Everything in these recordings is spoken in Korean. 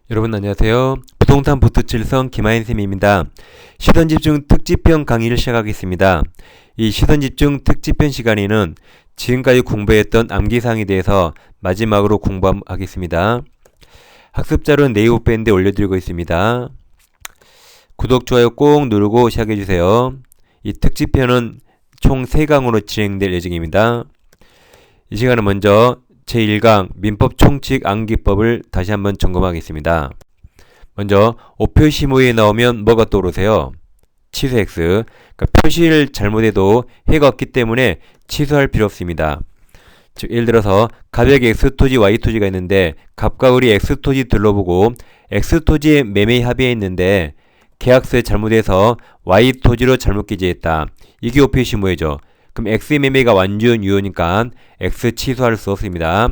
여러분 안녕하세요. 부동산 부투칠성 김하인쌤입니다. 시선집중 특집편 강의를 시작하겠습니다. 이 시선집중 특집편 시간에는 지금까지 공부했던 암기사항에 대해서 마지막으로 공부하겠습니다. 학습자료는 네이버 밴드에 올려드리고 있습니다. 구독, 좋아요 꼭 누르고 시작해주세요. 이 특집편은 총 3강으로 진행될 예정입니다. 이 시간은 먼저 제1강 민법 총칙 암기법을 다시 한번 점검하겠습니다. 먼저 오표시모에 나오면 뭐가 떠오르세요? 취소 X. 그러니까 표시를 잘못해도 해가 없기 때문에 취소할 필요 없습니다. 즉 예를 들어서 갑의 X토지 Y토지가 있는데 갑과 을이 X토지 둘러보고 X토지에 매매 합의했는데 계약서에 잘못해서 Y토지로 잘못 기재했다. 이게 오표시모이죠. 그럼 X의 매매가 완전 유효니까 X 취소할 수 없습니다.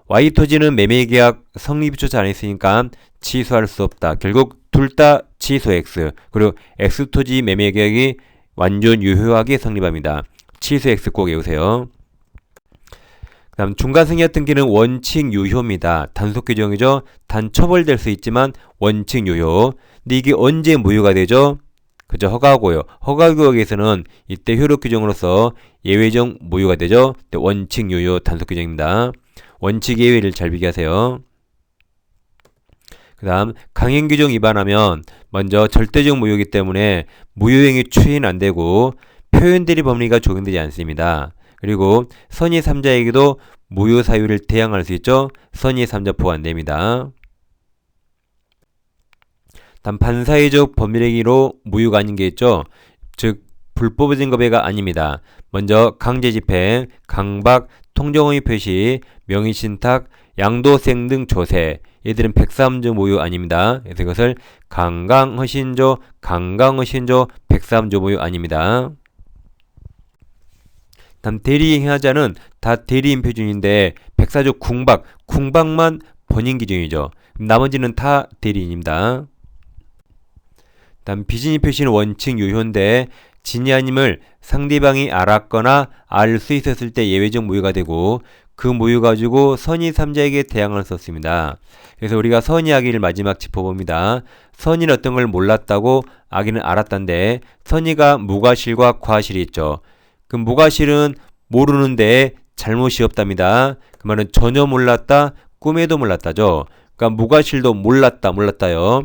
Y토지는 매매계약 성립조차 안 했으니까 취소할 수 없다. 결국 둘 다 취소 X. 그리고 X토지 매매계약이 완전 유효하게 성립합니다. 취소 X 꼭 외우세요. 그 다음 중과승이와 등기는 원칙 유효입니다. 단속 규정이죠. 단 처벌될 수 있지만 원칙 유효. 근데 이게 언제 무효가 되죠? 그죠? 허가고요. 허가구역에서는 이때 효력 규정으로서 예외적 무효가 되죠. 원칙 유효 단속 규정입니다. 원칙 예외를 잘 비교하세요. 그 다음 강행 규정 위반하면 먼저 절대적 무효이기 때문에 무효행위 추인 안 되고 표현 대리 법리가 적용되지 않습니다. 그리고 선의 3자에게도 무효 사유를 대항할 수 있죠. 선의 3자 포함됩니다. 단 반사회적 법률행위로 무효가 아닌 게 있죠. 즉 불법 증거배가 아닙니다. 먼저 강제집행, 강박, 통정의 표시, 명의신탁, 양도세 등 조세 얘들은 103조 무효 아닙니다. 그래서 이것을 강강허신조, 103조 무효 아닙니다. 다음 대리행하자는 다 대리인 표준인데 104조 궁박만 본인 기준이죠. 나머지는 다 대리인입니다. 다음 비진이 표시는 원칙 유효인데 진이 아님을 상대방이 알았거나 알 수 있었을 때 예외적 무효가 되고 그 무효 가지고 선의 3자에게 대항을 썼습니다. 그래서 우리가 선의 악의를 마지막 짚어봅니다. 선의는 어떤 걸 몰랐다고 악의는 알았단데 선의가 무과실과 과실이 있죠. 그 무과실은 모르는데 잘못이 없답니다. 그 말은 전혀 몰랐다, 꿈에도 몰랐다죠. 그러니까 무과실도 몰랐다요.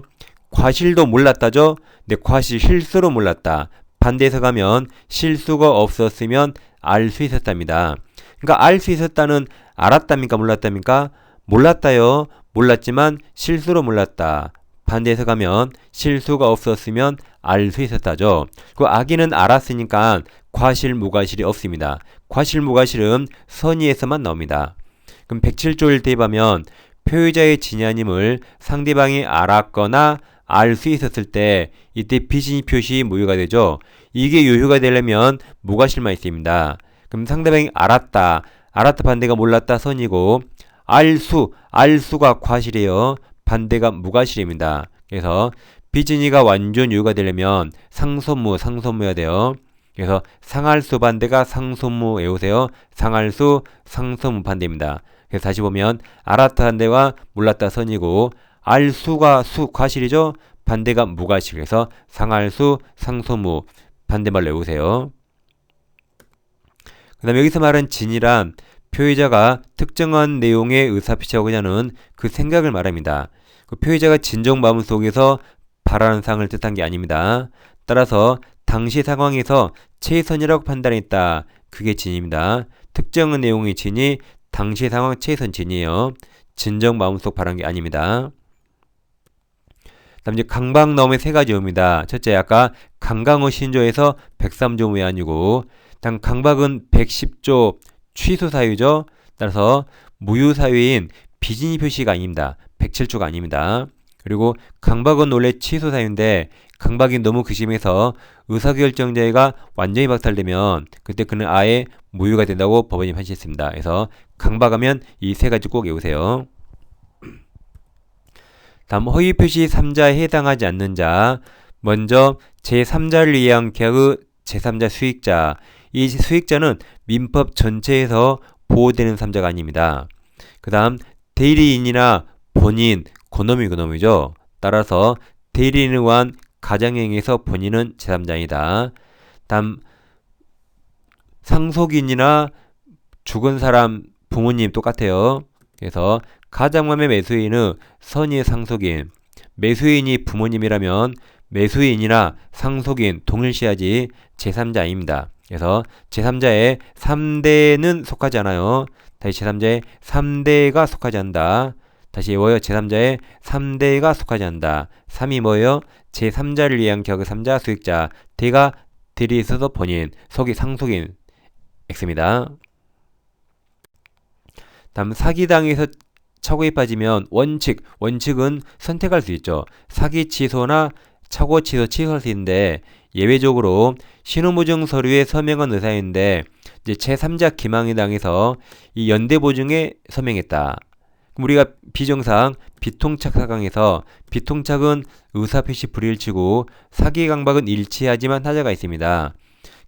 과실도 몰랐다죠. 근데 과실 실수로 몰랐다. 반대해서 가면 실수가 없었으면 알 수 있었답니다. 그러니까 알 수 있었다는 알았답니까? 몰랐답니까? 몰랐다요. 몰랐지만 실수로 몰랐다. 반대해서 가면 실수가 없었으면 알 수 있었다죠. 그 악의는 알았으니까 과실, 무과실이 없습니다. 과실, 무과실은 선의에서만 나옵니다. 그럼 107조를 대입하면 표의자의 진이 아님을 상대방이 알았거나 알 수 있었을 때 이때 비진이 표시 무효가 되죠. 이게 유효가 되려면 무과실만 있습니다. 그럼 상대방이 알았다 반대가 몰랐다 선이고 알수가 과실이에요. 반대가 무과실입니다. 그래서 비진이가 완전 유효가 되려면 상소무여야 돼요. 그래서 상할수 반대가 상소무 외우세요. 상할수 상소무 반대입니다. 그래서 다시 보면 알았다 반대와 몰랐다 선이고 알수가 과실이죠. 반대가 무과실. 그래서 상할수 상소무 반대말로 외우세요. 그 다음에 여기서 말한 진이란 표의자가 특정한 내용의 의사표시하고자 하는 그 생각을 말합니다. 그 표의자가 진정 마음속에서 바라는 사항을 뜻한 게 아닙니다. 따라서 당시 상황에서 최선이라고 판단했다. 그게 진입니다. 특정한 내용의 진이 당시 상황 최선 진이에요. 진정 마음속 바라는 게 아닙니다. 다음 이제 강박 나오면 3가지입니다. 첫째 아까 강강호 신조에서 103조 무효 아니고 다음 강박은 110조 취소 사유죠. 따라서 무효 사유인 비진이 표시가 아닙니다. 107조가 아닙니다. 그리고 강박은 원래 취소 사유인데 강박이 너무 극심해서 의사결정자가 완전히 박탈되면 그때 그는 아예 무효가 된다고 법원이 판시했습니다. 그래서 강박하면 이 3가지 꼭 외우세요. 다음 허위 표시 3자에 해당하지 않는 자. 먼저 제3자를 위한 계약의 제3자 수익자. 이 수익자는 민법 전체에서 보호되는 3자가 아닙니다. 그 다음 대리인이나 본인, 고놈이죠. 따라서 대리인에 의한 가장행위에서 본인은 제3자이다. 다음 상속인이나 죽은 사람 부모님 똑같아요. 그래서 가장맘의 매수인의 선의의 상속인, 매수인이 부모님이라면 매수인이나 상속인 동일시하지 제3자 아닙니다. 그래서 제3자의 3대는 속하지 않아요. 다시 제3자의 3대가 속하지 않는다. 다시 뭐예요? 제3자의 3대가 속하지 않는다. 3이 뭐예요? 제3자를 위한 격의 3자 수익자, 대가 대리에 있어서 본인, 속이 상속인 X입니다. 다음 사기당해서 착오에 빠지면 원칙은 선택할 수 있죠. 사기 취소나 착오 취소할 수 있는데 예외적으로 신혼보증 서류에 서명한 의사인데 이제 제3자 기망이 당해서 이 연대보증에 서명했다. 그럼 우리가 비정상 비통착 사강에서 비통착은 의사표시 불일치고 사기 강박은 일치하지만 하자가 있습니다.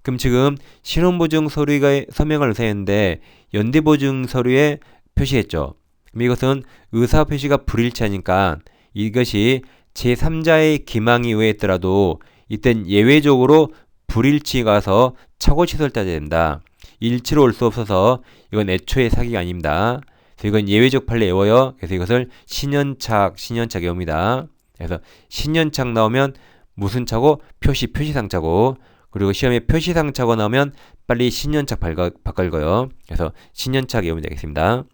그럼 지금 신혼보증 서류에 서명할 의사였는데 연대보증 서류에 표시했죠. 그럼 이것은 의사표시가 불일치하니까 이것이 제3자의 기망이 의했더라도 이땐 예외적으로 불일치가 가서 착오 취소를 따져야 된다. 일치로 올 수 없어서 이건 애초에 사기가 아닙니다. 그래서 이건 예외적 판례 외워요. 그래서 이것을 신연착 외웁니다. 그래서 신연착 나오면 무슨 차고? 표시상 차고. 그리고 시험에 표시상 차고 나오면 빨리 신연착 바꿔. 그래서 신연착 외우면 되겠습니다.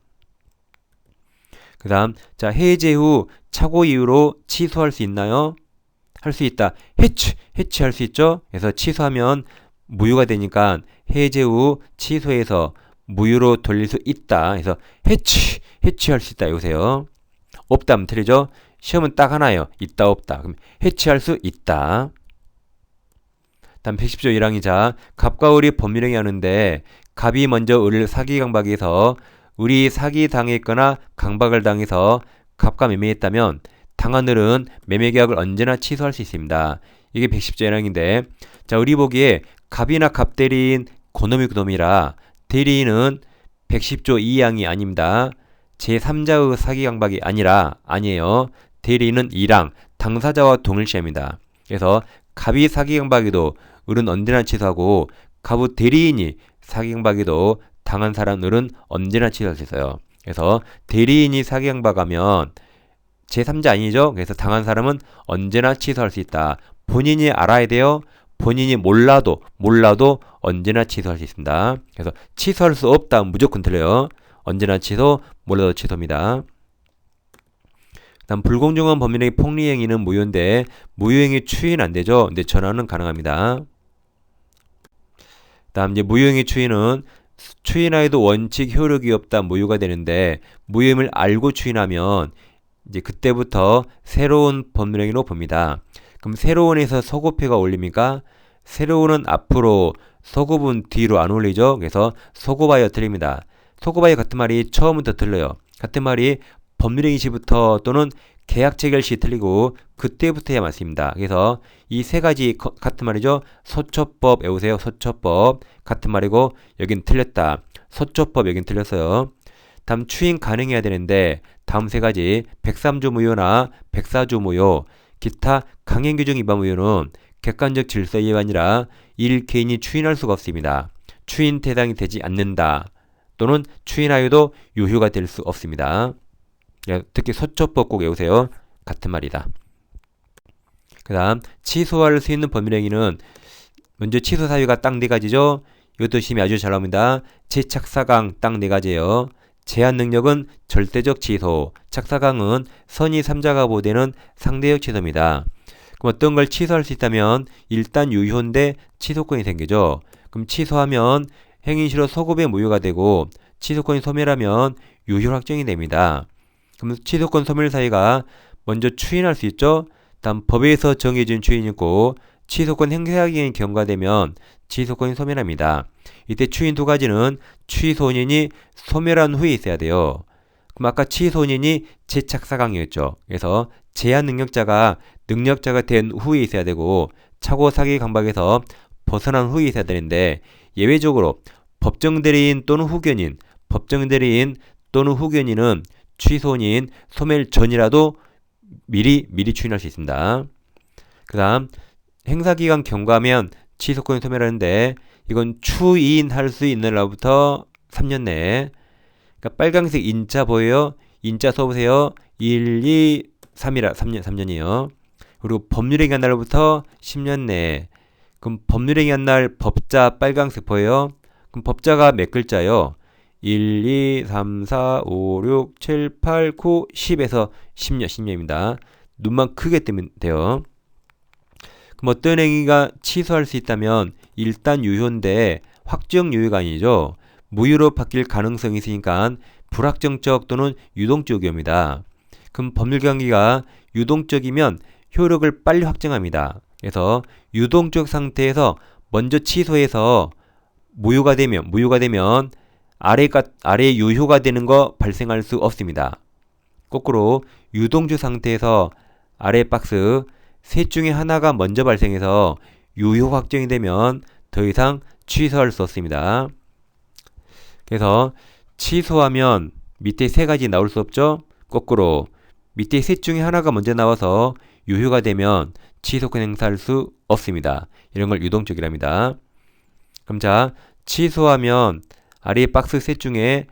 그 다음, 자, 해제 후 착오 이유로 취소할 수 있나요? 할 수 있다. 해치할 수 있죠? 그래서 취소하면 무효가 되니까 해제 후 취소해서 무효로 돌릴 수 있다. 그래서 해치할 수 있다. 여보세요. 없다 하면 틀리죠? 시험은 딱 하나예요. 있다, 없다. 그럼 해치할 수 있다. 다음 110조 1항이자 갑과 을이 법률행위 하는데 갑이 먼저 을을 사기 강박해서 을이 사기 당했거나 강박을 당해서 갑과 매매했다면 당한 을은 매매계약을 언제나 취소할 수 있습니다. 이게 110조 1항인데 자, 을이 보기에 갑이나 갑대리인 고놈이라 대리인은 110조 2항이 아닙니다. 제3자의 사기 강박이 아니에요. 대리인은 1항, 당사자와 동일시합니다. 그래서 갑이 사기 강박에도 을은 언제나 취소하고 갑의 대리인이 사기 강박에도 당한 사람 을은 언제나 취소할 수 있어요. 그래서 대리인이 사기 강박하면 제3자 아니죠? 그래서 당한 사람은 언제나 취소할 수 있다. 본인이 알아야 돼요. 본인이 몰라도 언제나 취소할 수 있습니다. 그래서 취소할 수 없다. 무조건 틀려요. 언제나 취소, 몰라도 취소입니다. 다음 불공정한 법률행위 폭리행위는 무효인데 무효행위 추이는 안 되죠. 근데 전환은 가능합니다. 다음 이제 무효행위 추이는 추인하여도 원칙 효력이 없다 무효가 되는데 무효임을 알고 추인하면 이제 그때부터 새로운 법률행위로 봅니다. 그럼 새로운에서 서구표가 올립니까? 새로운은 앞으로 서구분 뒤로 안 올리죠. 그래서 서구바이어 틀립니다. 서구바이어 같은 말이 처음부터 틀려요. 같은 말이 법률행위 시부터 또는 계약 체결 시 틀리고 그때부터야 맞습니다. 그래서 이 세 가지 같은 말이죠. 소처법 외우세요. 소처법 같은 말이고 여긴 틀렸다. 소처법 여긴 틀렸어요. 다음 추인 가능해야 되는데 다음 세 가지 103조 무효나 104조 무효 기타 강행규정 위반 무효는 객관적 질서 위반이라 일개인이 추인할 수가 없습니다. 추인 대상이 되지 않는다. 또는 추인하여도 유효가 될 수 없습니다. 특히 소처법 꼭 외우세요. 같은 말이다. 그 다음 취소할 수 있는 법률행위는 먼저 취소 사유가 딱 네 가지죠. 이것도 심이 아주 잘 나옵니다. 재착사강 딱 네 가지예요. 제한 능력은 절대적 취소, 착사강은 선의 3자가 보되는 상대적 취소입니다. 그럼 어떤 걸 취소할 수 있다면 일단 유효인데 취소권이 생기죠. 그럼 취소하면 행위시로 소급의 무효가 되고 취소권이 소멸하면 유효 확정이 됩니다. 그럼 취소권 소멸 사유가 먼저 추인할 수 있죠. 다음 법에서 정해진 추인이 있고 취소권 행사기간이 경과되면 취소권이 소멸합니다. 이때 추인 두 가지는 취소인이 소멸한 후에 있어야 돼요. 그럼 아까 취소인이 재착사강이었죠. 그래서 제한 능력자가 된 후에 있어야 되고 착오 사기 강박에서 벗어난 후에 있어야 되는데 예외적으로 법정 대리인 또는 후견인, 법정 대리인 또는 후견인은 취소인 소멸 전이라도 미리 추인할 수 있습니다. 그 다음 행사기간 경과하면 취소권을 소멸하는데 이건 추인할 수 있는 날부터 3년 내에. 그러니까 빨강색 인자 보여요? 인자 써보세요. 1, 2, 3이라 3년이요. 그리고 법률행위한 날부터 10년 내에. 그럼 법률행위한 날 법자 빨강색 보여요? 그럼 법자가 몇 글자요? 1, 2, 3, 4, 5, 6, 7, 8, 9, 10에서 10년입니다. 눈만 크게 뜨면 돼요. 그럼 어떤 행위가 취소할 수 있다면 일단 유효인데 확정 유효가 아니죠. 무효로 바뀔 가능성이 있으니까 불확정적 또는 유동적 유효입니다. 그럼 법률관계가 유동적이면 효력을 빨리 확정합니다. 그래서 유동적 상태에서 먼저 취소해서 무효가 되면 아래 유효가 되는 거 발생할 수 없습니다. 거꾸로 유동적 상태에서 아래 박스 셋 중에 하나가 먼저 발생해서 유효 확정이 되면 더 이상 취소할 수 없습니다. 그래서 취소하면 밑에 세 가지 나올 수 없죠? 거꾸로 밑에 셋 중에 하나가 먼저 나와서 유효가 되면 취소권 행사할 수 없습니다. 이런 걸 유동적이랍니다. 그럼 자, 취소하면 아래 박스 셋 중에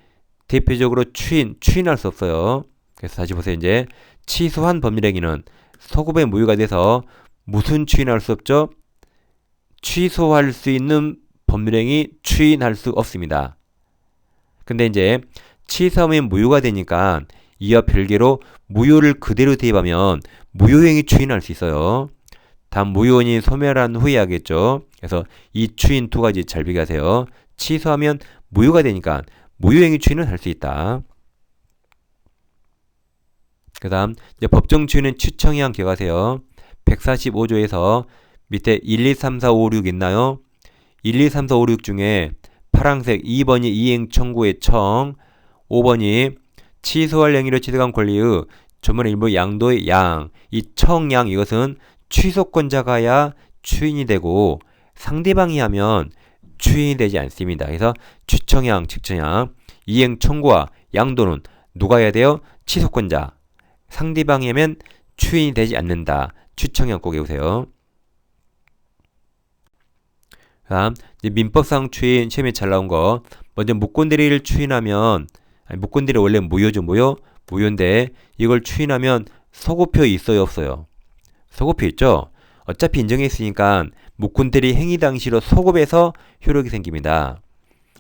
대표적으로 추인할 수 없어요. 그래서 다시 보세요. 이제 취소한 법률행위는 소급의 무효가 돼서 무슨 추인할 수 없죠? 취소할 수 있는 법률행위 추인할 수 없습니다. 근데 이제 취소하면 무효가 되니까 이와 별개로 무효를 그대로 대입하면 무효행위 추인할 수 있어요. 단 무효원이 소멸한 후에 하겠죠. 그래서 이 추인 두 가지 잘 비교하세요. 취소하면 무효가 되니까 무효행위 추인은 할 수 있다. 그 다음 법정 추인은 추청이한 기억하세요. 145조에서 밑에 1, 2, 3, 4, 5, 6 있나요? 1, 2, 3, 4, 5, 6 중에 파란색 2번이 이행 청구의 청, 5번이 취소할 행위로 취득한 권리의 조문의 일부 양도의 양. 이 청양 이것은 취소권자가야 추인이 되고 상대방이 하면 추인이 되지 않습니다. 그래서 추청양, 직청양, 이행 청구와 양도는 누가 해야 돼요? 취소권자. 상대방이 하면 추인이 되지 않는다. 추청양 꼭 외우세요. 다음 민법상 추인 시험에 잘 나온 거. 먼저 무권대리를 추인하면 무권대리 원래 무효죠. 무효인데 이걸 추인하면 소급표 있어요 없어요? 소급표 있죠. 어차피 인정했으니까 무권대리 행위 당시로 소급해서 효력이 생깁니다.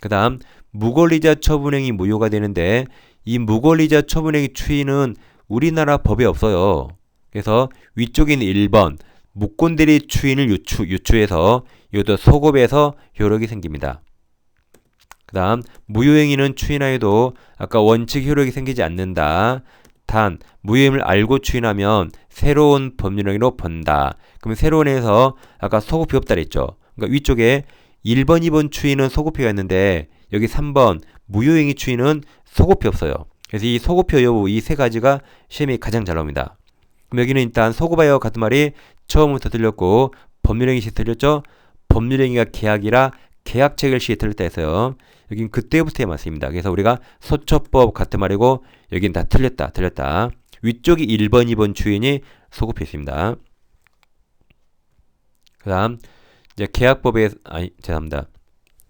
그 다음 무권리자 처분행위 무효가 되는데 이 무권리자 처분행위 추인은 우리나라 법에 없어요. 그래서 위쪽에 있는 1번 무권대리 추인을 유추해서 이것도 소급해서 효력이 생깁니다. 그 다음 무효행위는 추인하여도 아까 원칙 효력이 생기지 않는다. 단 무효임을 알고 추인하면 새로운 법률행위로 본다. 그러면 새로운에서 아까 소급표 없다 그랬죠. 그러니까 위쪽에 1번, 2번 추인은 소급표가 있는데 여기 3번 무효행위 추인은 소급표 없어요. 그래서 이 소급표 여부 이 세 가지가 시험이 가장 잘 나옵니다. 그럼 여기는 일단 소급하여 같은 말이 처음부터 틀렸고 법률행위 시 틀렸죠. 법률행위가 계약이라 계약 체결 시에 틀렸다 했어요. 여긴 그때부터의 맞습니다. 그래서 우리가 소처법 같은 말이고 여긴 다 틀렸다. 위쪽이 1번, 2번 추인이 소급해 있습니다. 그 다음 이제 계약법에 죄송합니다.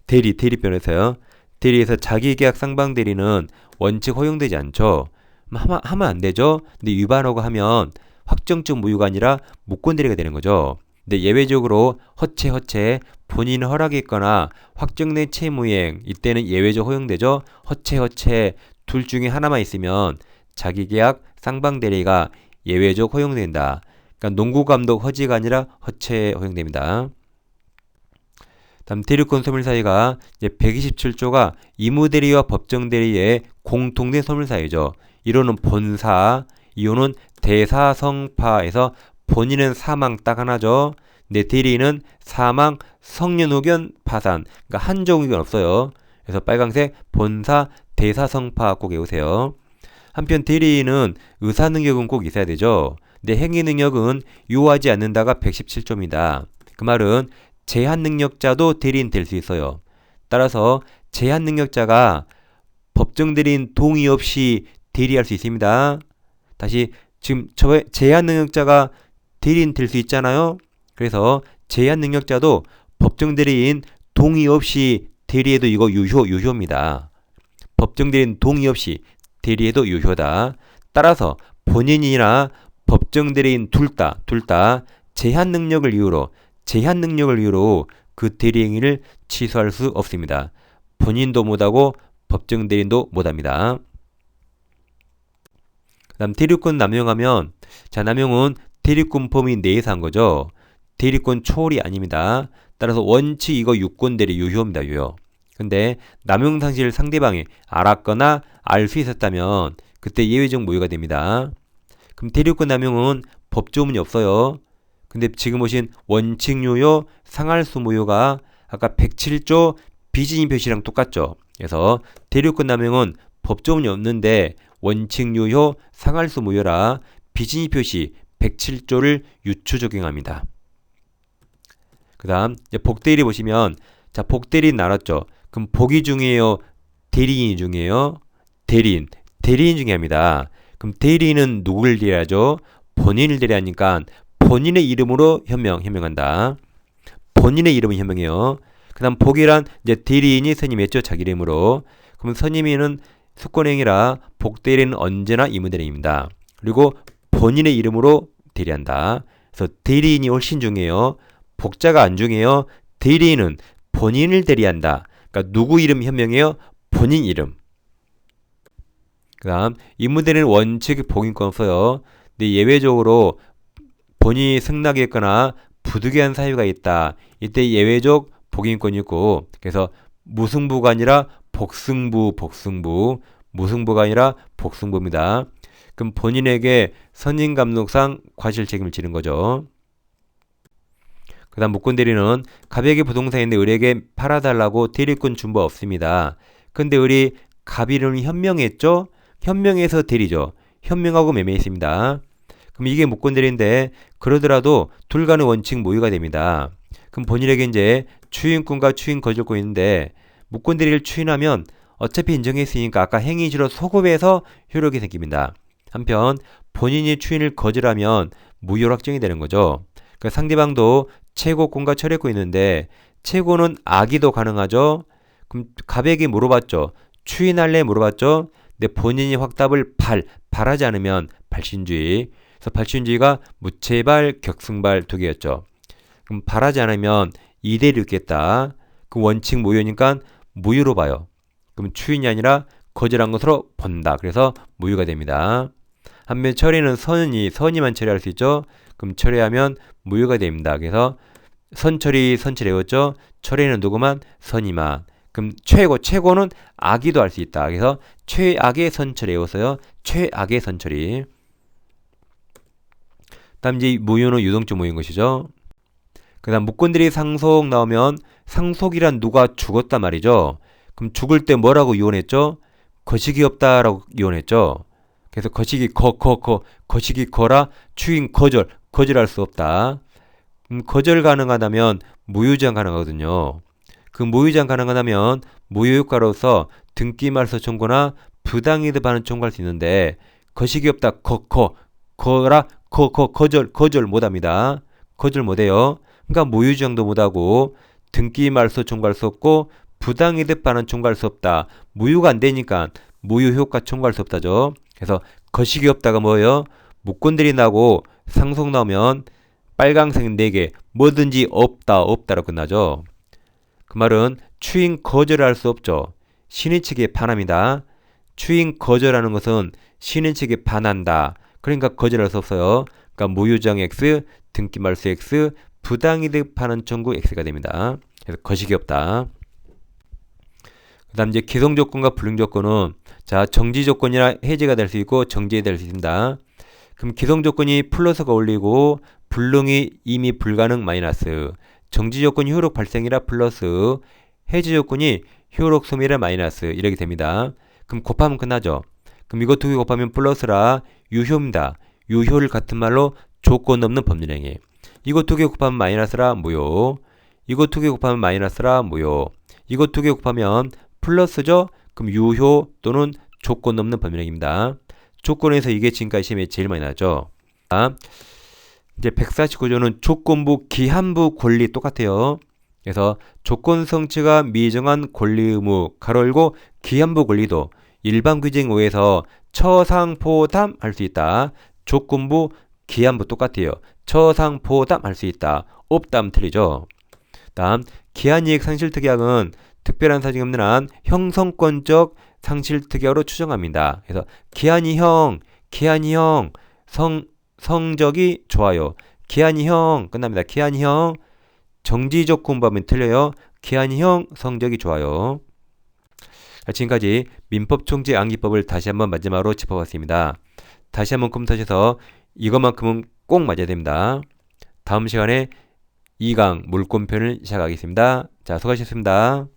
대리변에서요. 대리에서 자기계약 쌍방대리는 원칙 허용되지 않죠. 하면 안 되죠. 근데 위반하고 하면 확정적 무효가 아니라 무권대리가 되는 거죠. 근데 예외적으로 허체 본인 허락이 있거나 확정된 채무이행 이때는 예외적 허용되죠. 허체 둘 중에 하나만 있으면 자기계약 쌍방대리가 예외적 허용된다. 그러니까 농구감독 허지가 아니라 허체 허용됩니다. 다음 대리권 소멸사유가 이제 127조가 이무대리와 법정대리의 공통된 소멸사유죠. 1호는 본사, 2호는 대사성파에서 본인은 사망 딱 하나죠. 근데 대리인은 사망, 성년후견, 파산. 그러니까 한정 의견 없어요. 그래서 빨강색 본사, 대사성파 꼭 외우세요. 한편 대리인은 의사능력은 꼭 있어야 되죠. 근데 행위능력은 요하지 않는다가 117조입니다. 그 말은 제한능력자도 대리인 될 수 있어요. 따라서 제한능력자가 법정대리인 동의 없이 대리할 수 있습니다. 다시 지금 제한 능력자가 대리인 될 수 있잖아요. 그래서 제한 능력자도 법정 대리인 동의 없이 대리해도 이거 유효입니다. 법정 대리인 동의 없이 대리해도 유효다. 따라서 본인이나 법정 대리인 둘 다 제한 능력을 이유로 그 대리 행위를 취소할 수 없습니다. 본인도 못하고 법정 대리인도 못합니다. 그 다음 대리권 남용하면, 자, 남용은 대리권 범위 내에서 한 거죠. 대리권 초월이 아닙니다. 따라서 원칙 이거 유권 대리 유효입니다. 유효. 근데 남용 사실을 상대방이 알았거나 알 수 있었다면 그때 예외적 무효가 됩니다. 그럼 대리권 남용은 법조문이 없어요. 근데 지금 보신 원칙 유효, 상할수 무효가 아까 107조 비진입 표시랑 똑같죠. 그래서 대리권 남용은 법조문이 없는데 원칙 유효, 상할수 무효라 비진입 표시 107조를 유추 적용합니다. 그 다음 복대리 보시면, 자, 복대리인 나눴죠. 그럼 복이 중요해요, 대리인이 중요해요? 대리인 중요합니다. 그럼 대리인은 누구를 대리하죠? 본인을 대리하니까 본인의 이름으로 현명한다. 본인의 이름은 현명해요. 그 다음 복이란 이제 대리인이 선임했죠. 자기 이름으로. 그럼 선임인은 수권행위라 복대리인은 언제나 임의대리입니다. 그리고 본인의 이름으로 대리한다. 그래서 대리인이 훨씬 중요해요. 복자가 안 중요해요. 대리인은 본인을 대리한다. 그러니까 누구 이름 현명해요? 본인 이름. 그 다음 임의대리는 원칙 복인권 없어요. 근데 예외적으로 본인이 승낙했거나 부득이한 사유가 있다. 이때 예외적 복인권이 있고, 그래서 무승부가 아니라 복승부. 무승부가 아니라 복승부입니다. 그럼 본인에게 선임감독상 과실 책임을 지는 거죠. 그 다음 무권대리는 갑에게 부동산인데 을에게 팔아달라고 대리권 준 바 없습니다. 근데 을이 갑 이름이 현명했죠? 현명해서 대리죠. 현명하고 매매했습니다. 그럼 이게 무권대리인데 그러더라도 둘 간의 원칙 모유가 됩니다. 그럼 본인에게 이제 추인권과 추인 거절권이 있는데 무권대리를 추인하면 어차피 인정했으니까 아까 행위지로 소급해서 효력이 생깁니다. 한편 본인이 추인을 거절하면 무효로 확정이 되는 거죠. 그러니까 상대방도 최고권과 철회권 있는데 최고는 악의도 가능하죠. 그럼 갑에게 물어봤죠. 추인할래 물어봤죠. 근데 본인이 확답을 발하지 않으면 발신주의. 그래서 발신주의가 무채발, 격승발 두 개였죠. 그럼 발하지 않으면 2대1이 있겠다. 그럼 원칙 무효니까 무효로 봐요. 그럼 추인이 아니라 거절한 것으로 본다. 그래서 무효가 됩니다. 한편 철회는 선이만 철회할 수 있죠. 그럼 철회하면 무효가 됩니다. 그래서 선처리 외웠죠. 철회는 누구만? 선이만. 그럼 최고는 악의도 할 수 있다. 그래서 최악의 선처리 외웠어요. 최악의 선처리. 다음 이제 무효는 유동적 무효인 것이죠. 그 다음 무권대리 상속 나오면 상속이란 누가 죽었단 말이죠. 그럼 죽을 때 뭐라고 이혼했죠? 거식이 없다라고 이혼했죠. 그래서 거식이 거라 추인 거절할 수 없다. 거절 가능하다면 무효제한 가능하거든요. 그 무효제한 가능하다면 무효효과로서 등기말소 청구나 부당이득 반환 청구할 수 있는데 거식이 없다 거라 거절 못합니다. 거절 못해요. 그러니까 무효주장도 못하고 등기말소 청구할 수 없고 부당이득 반환 청구할 수 없다. 무효가 안 되니까 무효효과 청구할 수 없다죠. 그래서 거식이 없다가 뭐예요? 무권대리 나고 상속 나오면 빨강색 4개 뭐든지 없다로 끝나죠. 그 말은 추인 거절할 수 없죠. 신의 측에 반합니다. 추인 거절하는 것은 신의 측에 반한다. 그러니까 거절할 수 없어요. 그러니까 무효주장 X, 등기말소 X, 부당이득 반환 청구 X가 됩니다. 그래서 거식이 없다. 그 다음 이제 기성조건과 불능조건은 자 정지조건이나 해제가 될 수 있고 정지될 수 있습니다. 그럼 기성조건이 플러스가 올리고 불능이 이미 불가능 마이너스, 정지조건이 효력 발생이라 플러스, 해제조건이 효력 소멸이라 마이너스 이렇게 됩니다. 그럼 곱하면 끝나죠. 그럼 이거 두 개 곱하면 플러스라 유효입니다. 유효를 같은 말로 조건 없는 법률행위. 이거 두 개 곱하면 마이너스라 무효. 이거 두 개 곱하면 마이너스라 무효. 이거 두 개 곱하면 플러스죠. 그럼 유효 또는 조건 없는 법률행위입니다. 조건에서 이게 지금까지 시험에 제일 많이 나왔죠. 자, 이제 149조는 조건부 기한부 권리 똑같아요. 그래서 조건 성취가 미정한 권리 의무 가로 열고 기한부 권리도 일반 규정에 의해서 처상포담 할 수 있다. 조건부 기한부 똑같아요. 처상포담 할 수 있다. 없담 틀리죠. 다음 기한이익 상실특약은 특별한 사정이 없는 한 형성권적 상실특약으로 추정합니다. 그래서 기한이형 성적이 좋아요. 기한이형 끝납니다. 기한이형 정지적 공부하면 틀려요. 기한이형 성적이 좋아요. 지금까지 민법총칙 암기법을 다시 한번 마지막으로 짚어봤습니다. 다시 한번 컴퓨터에서 이것만큼은 꼭 맞아야 됩니다. 다음 시간에 2강 물권편을 시작하겠습니다. 자, 수고하셨습니다.